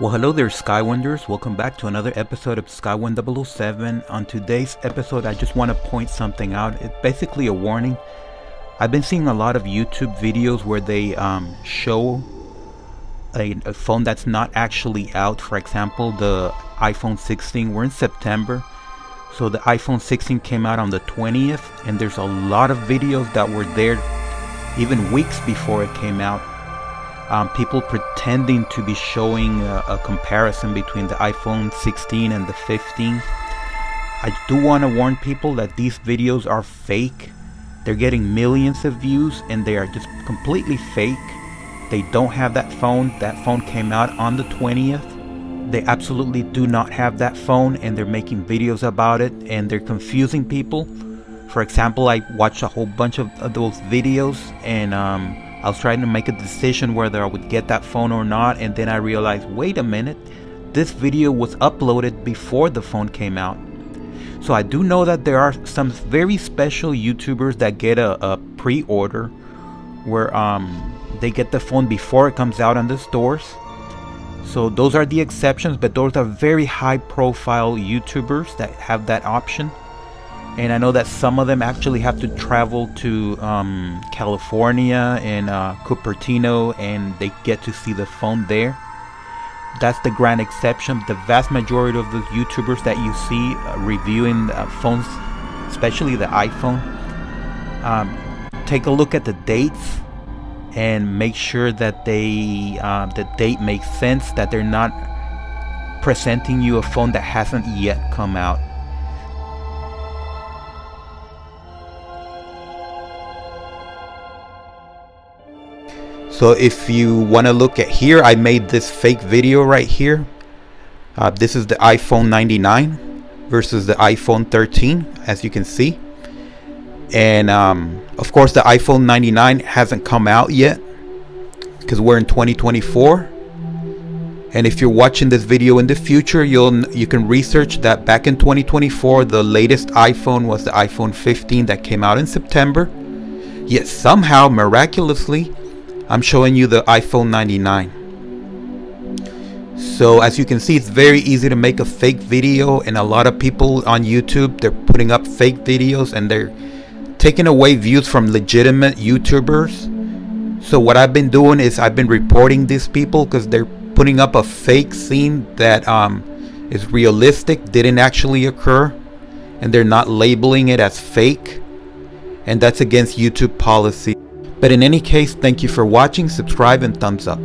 Well, hello there, Skywinders. Welcome back to another episode of Skywind007. On today's episode, I just want to point something out. It's basically a warning. I've been seeing a lot of YouTube videos where they show a phone that's not actually out. For example, the iPhone 16. We're in September, so the iPhone 16 came out on the 20th, and there's a lot of videos that were there even weeks before it came out. People pretending to be showing a comparison between the iPhone 16 and the 15. I do want to warn people that these videos are fake. They're getting millions of views and they are just completely fake. They don't have that phone. That phone came out on the 20th. They absolutely do not have that phone, and they're making videos about it, and they're confusing people. For example, I watched a whole bunch of those videos, and I was trying to make a decision whether I would get that phone or not, and then I realized, wait a minute, this video was uploaded before the phone came out. So I do know that there are some very special YouTubers that get a pre-order where they get the phone before it comes out on the stores. So those are the exceptions, but those are very high profile YouTubers that have that option. And I know that some of them actually have to travel to California and Cupertino, and they get to see the phone there. That's the grand exception. The vast majority of the YouTubers that you see reviewing phones, especially the iPhone, take a look at the dates and make sure that the date makes sense, that they're not presenting you a phone that hasn't yet come out. So if you want to look at here, I made this fake video right here. This is the iPhone 99 versus the iPhone 13, as you can see. And of course the iPhone 99 hasn't come out yet because we're in 2024. And if you're watching this video in the future, you can research that back in 2024 the latest iPhone was the iPhone 15 that came out in September. Yet somehow, miraculously, I'm showing you the iPhone 99. So as you can see, it's very easy to make a fake video, and a lot of people on YouTube, they're putting up fake videos and they're taking away views from legitimate YouTubers. So what I've been doing is I've been reporting these people because they're putting up a fake scene that is realistic, didn't actually occur, and they're not labeling it as fake, and that's against YouTube policy. But in any case, thank you for watching, subscribe, and thumbs up.